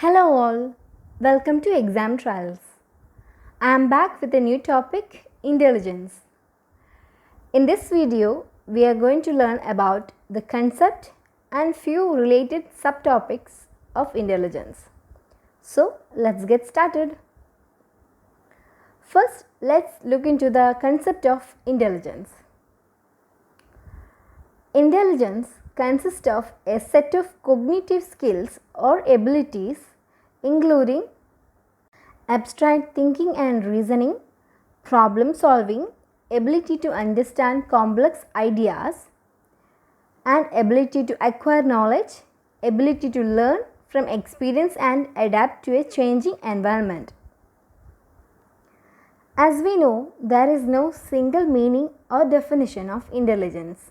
Hello all, welcome to Exam Trials. I am back with a new topic, intelligence. In this video, we are going to learn about the concept and few related subtopics of intelligence. So, let's get started. First, let's look into the concept of intelligence. Intelligence consists of a set of cognitive skills or abilities including abstract thinking and reasoning, problem solving, ability to understand complex ideas, and ability to acquire knowledge, ability to learn from experience and adapt to a changing environment. As we know, there is no single meaning or definition of intelligence.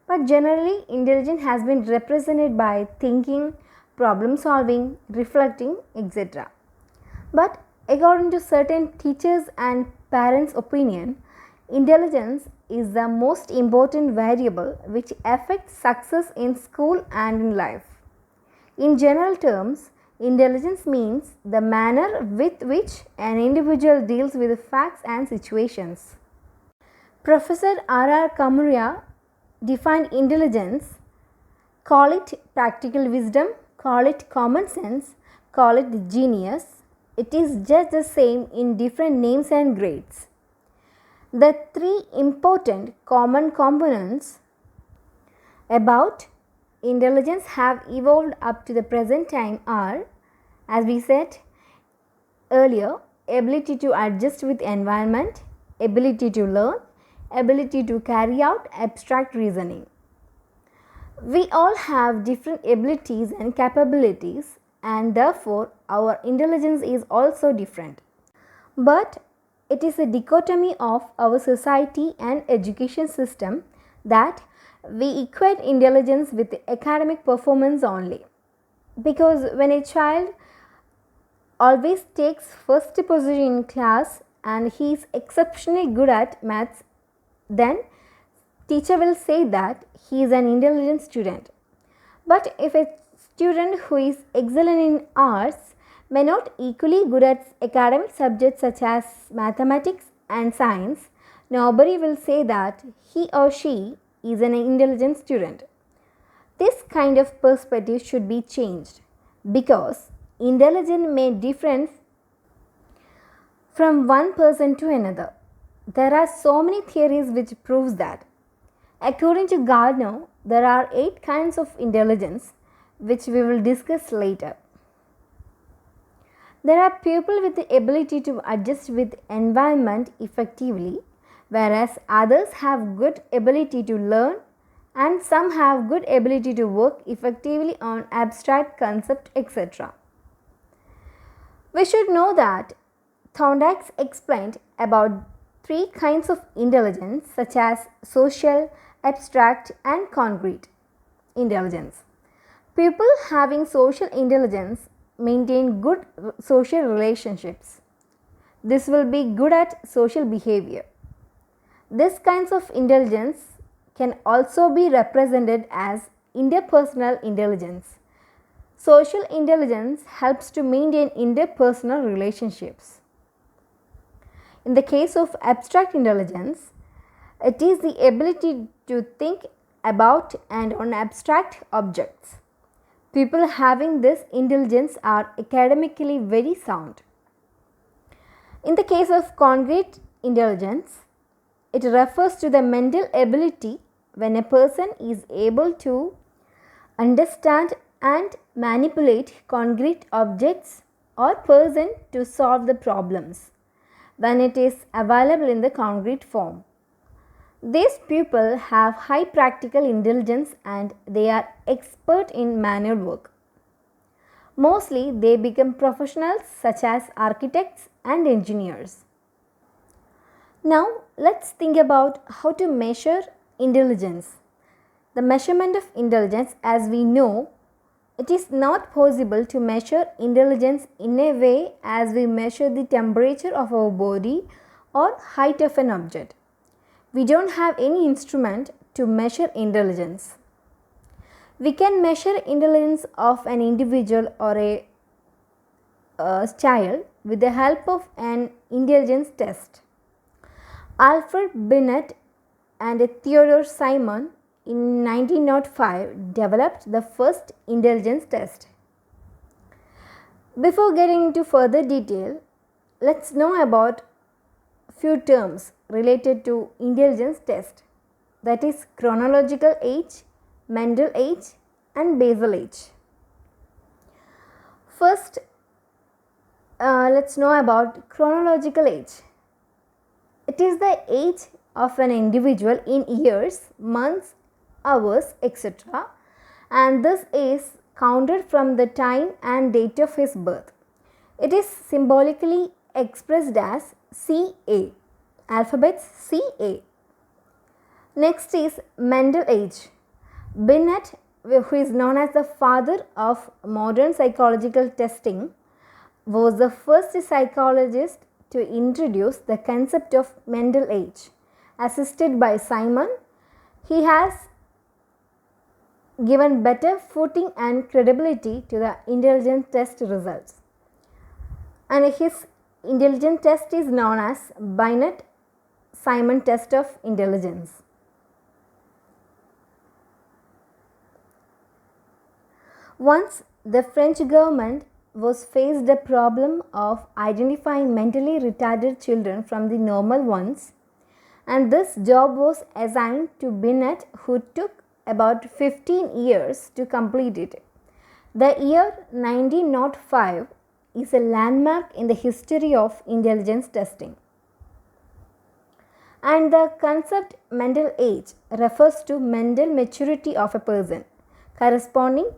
But generally, intelligence has been represented by thinking, problem solving, reflecting, etc. But according to certain teachers and parents' opinion, intelligence is the most important variable which affects success in school and in life. In general terms, intelligence means the manner with which an individual deals with facts and situations. Professor R.R. Kamuria defined intelligence, call it practical wisdom, call it common sense, call it genius. It is just the same in different names and grades. The three important common components about intelligence have evolved up to the present time are, as we said earlier, ability to adjust with environment, ability to learn, ability to carry out abstract reasoning. We all have different abilities and capabilities, and therefore our intelligence is also different. But it is a dichotomy of our society and education system that we equate intelligence with academic performance only. Because when a child always takes first position in class and he is exceptionally good at maths, then teacher will say that he is an intelligent student. But if a student who is excellent in arts may not equally good at academic subjects such as mathematics and science, nobody will say that he or she is an intelligent student. This kind of perspective should be changed because intelligence may differ from one person to another. There are so many theories which proves that. According to Gardner, there are 8 kinds of intelligence which we will discuss later. There are people with the ability to adjust with environment effectively, whereas others have good ability to learn and some have good ability to work effectively on abstract concept, etc. We should know that Thorndike explained about 3 kinds of intelligence such as social, abstract and concrete intelligence. People having social intelligence maintain good social relationships. This will be good at social behavior. This kinds of intelligence can also be represented as interpersonal intelligence. Social intelligence helps to maintain interpersonal relationships. In the case of abstract intelligence, it is the ability to think about and on abstract objects. People having this intelligence are academically very sound. In the case of concrete intelligence, it refers to the mental ability when a person is able to understand and manipulate concrete objects or person to solve the problems when it is available in the concrete form. These people have high practical intelligence and they are expert in manual work. Mostly they become professionals such as architects and engineers. Now let's think about how to measure intelligence. The measurement of intelligence, as we know, it is not possible to measure intelligence in a way as we measure the temperature of our body or height of an object. We don't have any instrument to measure intelligence. We can measure intelligence of an individual or a child with the help of an intelligence test. Alfred Binet and Theodore Simon in 1905 developed the first intelligence test. Before getting into further detail, let's know about few terms related to intelligence test, that is chronological age, mental age and basal age. First, let's know about chronological age. It is the age of an individual in years, months, hours, etc. and this is counted from the time and date of his birth. It is symbolically expressed as CA, alphabets CA. Next is mental age. Binet, who is known as the father of modern psychological testing, was the first psychologist to introduce the concept of mental age. Assisted by Simon, he has given better footing and credibility to the intelligence test results. And his intelligence test is known as Binet-Simon test of intelligence. Once the French government was faced a problem of identifying mentally retarded children from the normal ones, and this job was assigned to Binet, who took about 15 years to complete it. The year 1905 is a landmark in the history of intelligence testing. And the concept mental age refers to mental maturity of a person corresponding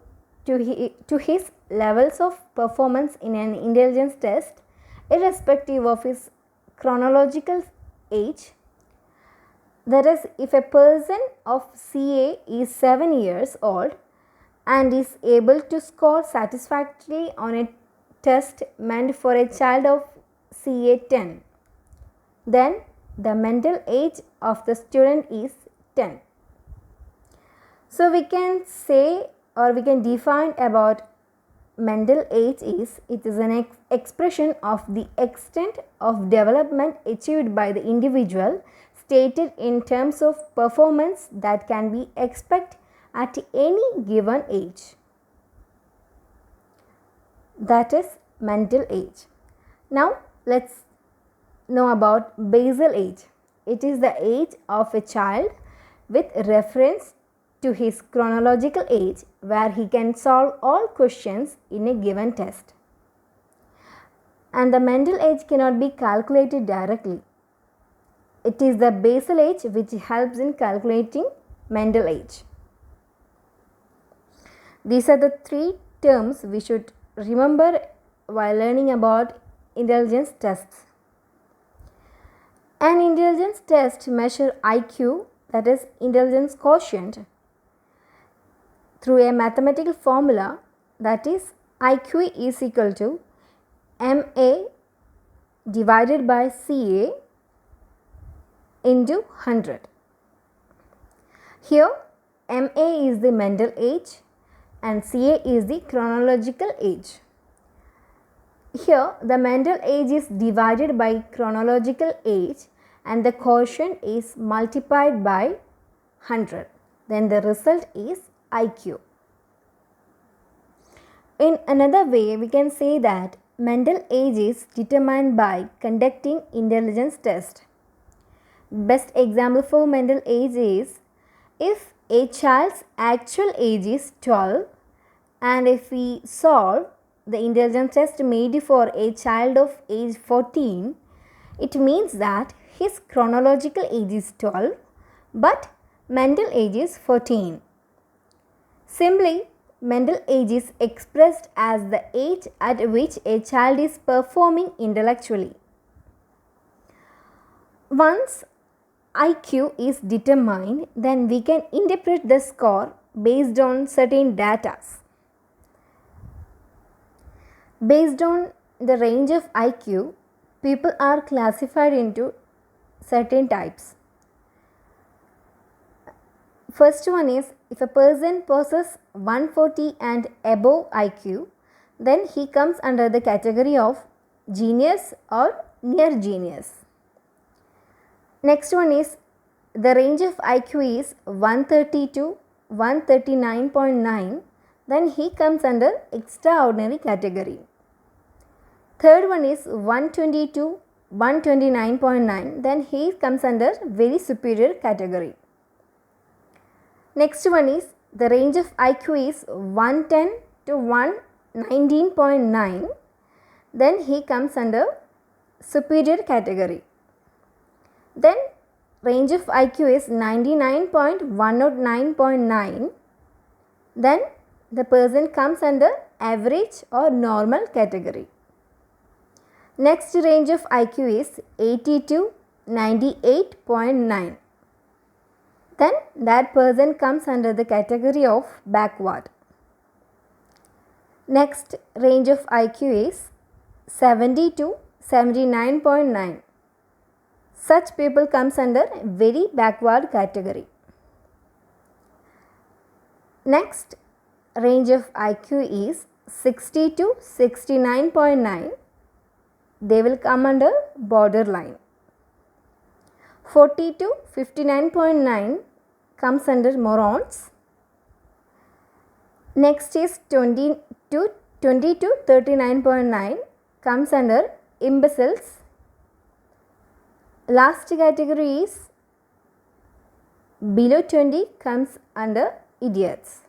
to his levels of performance in an intelligence test, irrespective of his chronological age. That is, if a person of CA is 7 years old and is able to score satisfactorily on a test meant for a child of CA 10, then the mental age of the student is 10. So we can say, or we can define about mental age is, it is an expression of the extent of development achieved by the individual, stated in terms of performance that can be expected at any given age. That is mental age. Now let's know about basal age. It is the age of a child with reference to his chronological age, where he can solve all questions in a given test. And the mental age cannot be calculated directly. It is the basal age which helps in calculating mental age. These are the three terms we should remember while learning about intelligence tests. An intelligence test measures IQ, that is intelligence quotient, through a mathematical formula, that is IQ is equal to MA divided by CA into 100. Here MA is the mental age and CA is the chronological age. Here the mental age is divided by chronological age and the quotient is multiplied by 100. Then the result is IQ. In another way, we can say that mental age is determined by conducting intelligence test. Best example for mental age is, if a child's actual age is 12 and if we solve the intelligence test made for a child of age 14, it means that his chronological age is 12 but mental age is 14. Simply, mental age is expressed as the age at which a child is performing intellectually. Once IQ is determined, then we can interpret the score based on certain data. Based on the range of IQ, people are classified into certain types. First one is, if a person possesses 140 and above IQ, then he comes under the category of genius or near genius. Next one is the range of IQ is 130 to 139.9, then he comes under extraordinary category. Third one is 120 to 129.9, then he comes under very superior category. Next one is the range of IQ is 110 to 119.9, then he comes under superior category. Then range of IQ is 99.109.9, then the person comes under average or normal category. Next range of IQ is 80 to 98.9, then that person comes under the category of backward. Next range of IQ is 70 to 79.9. Such people comes under very backward category. Next range of IQ is 60 to 69.9. They will come under borderline. 40 to 59.9 comes under morons. Next is 20 to 39.9 comes under imbeciles. Last category is below 20 comes under idiots.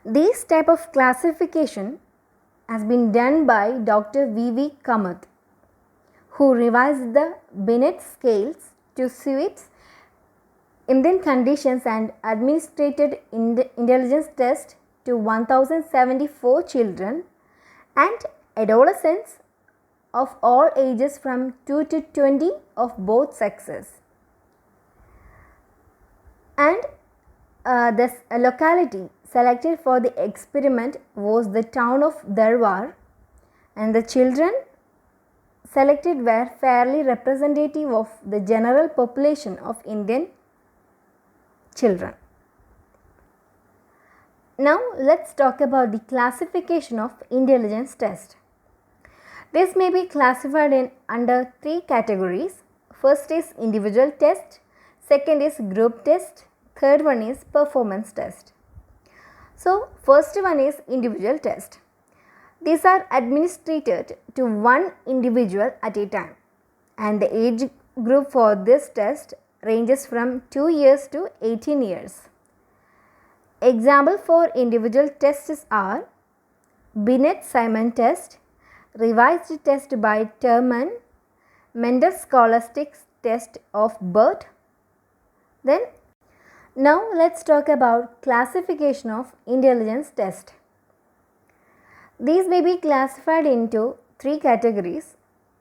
This type of classification has been done by Dr. V.V. Kamath, who revised the Binet scales to suit Indian conditions and administered intelligence test to 1074 children and adolescents of all ages from 2 to 20 of both sexes. And this locality selected for the experiment was the town of Dharwar, and the children selected were fairly representative of the general population of Indian children. Now let's talk about the classification of intelligence test. This may be classified in under three categories. First is individual test, second is group test, third one is performance test. So first one is individual test. These are administered to one individual at a time, and the age group for this test ranges from 2 years to 18 years. Example for individual tests are Binet-Simon test, revised test by Terman, Mendel Scholastic test of Burt. Then now let's talk about classification of intelligence test. These may be classified into three categories: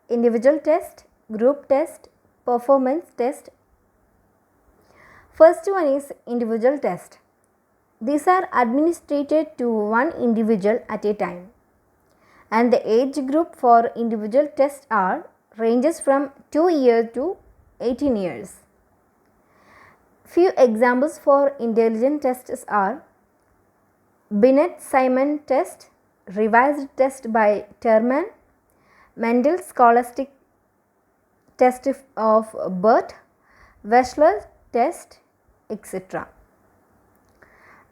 individual test, group test, performance test. First one is individual test. These are administered to one individual at a time, and the age group for individual tests are ranges from 2 years to 18 years. Few examples for intelligence tests are Binet-Simon test, revised test by Terman, Mendel Scholastic test of Burt, Wechsler test, etc.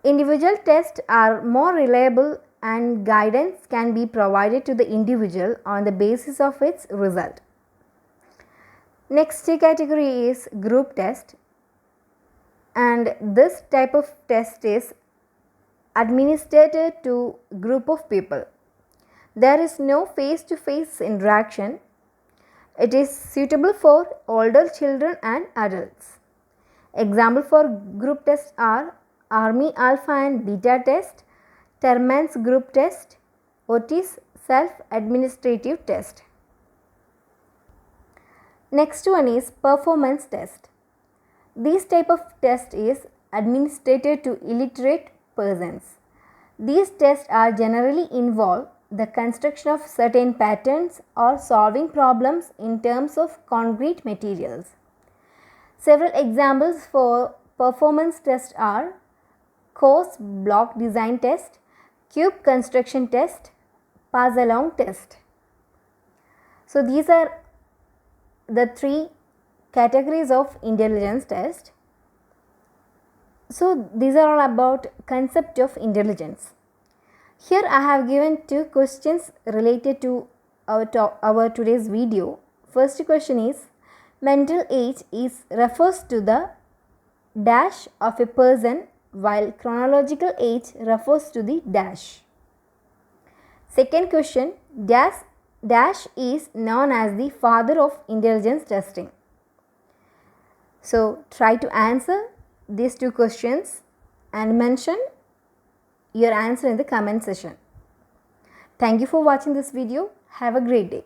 Individual tests are more reliable and guidance can be provided to the individual on the basis of its result. Next category is group test, and this type of test is administered to group of people. There is no face-to-face interaction. It is suitable for older children and adults. Example for group tests are Army Alpha and Beta test, Terman's group test, Otis self-administrative test. Next one is performance test. This type of test is administered to illiterate persons. These tests are generally involve the construction of certain patterns or solving problems in terms of concrete materials. Several examples for performance tests are course block design test, cube construction test, pass along test. So these are the three categories of intelligence test. So these are all about concept of intelligence. Here I have given two questions related to our today's video. First question is, mental age refers to the dash of a person, while chronological age refers to the dash. Second question, dash is known as the father of intelligence testing. So try to answer these two questions and mention your answer in the comment section. Thank you for watching this video. Have a great day.